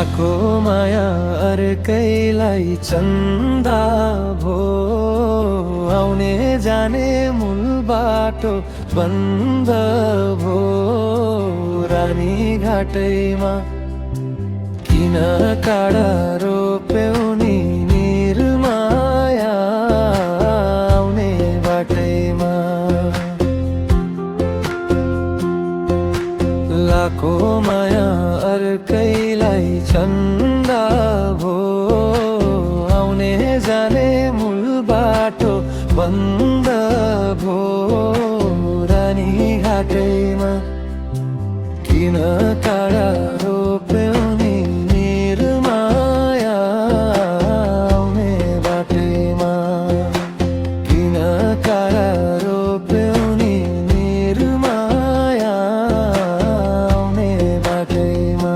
लाखो माया अर्कैलाई चन्दा भो आउने जाने मूल बाटो बन्द भो रानी घाटैमा किन काँडा रोप्यौ नि निर्माया आउने बाटैमा लाखो माया अर्कैलाई चन्दा भो आउने जाने मूल बाटो बन्द भो रानी घाटैमा किन काँडा रोप्यौ नि निर्माया आउने बाटैमा किन काँडा रोप्यौ नि निर्माया आउने बाटैमा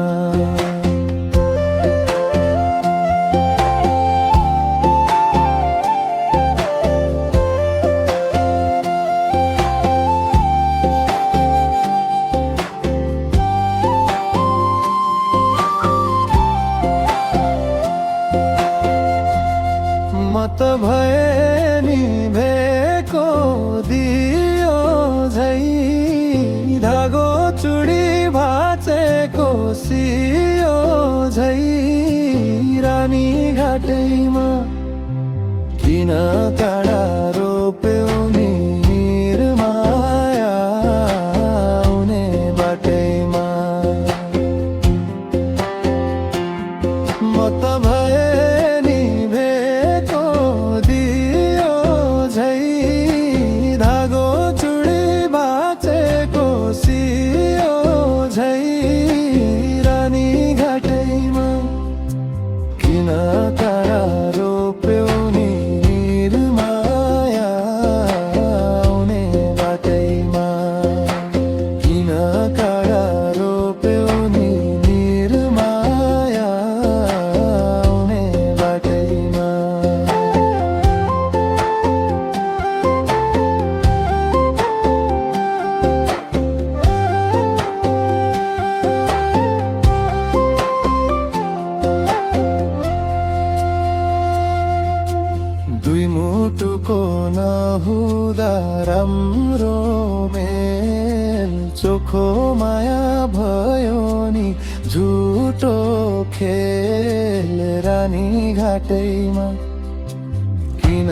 मत भए नि भेको दियो झै धागो चुडी भाचेको सियो झै रानी घाटैमा किन काँडा रोप्यौ नि निर्माया आउने बाटैमा मत भए नि भेको दियो झै धागो चुडी भाचेको सियो झै रानी घाटैमा किन काँडा रोप्यौ नि निर्माया आउने बाटैमा किन काँडा रोप्यौ नि निर्माया आउने बाटैमा दुई मुटुको नहुँदा राम्रो मेल चोखो माया भयो नि झुटो खेल रानी घाटैमा किन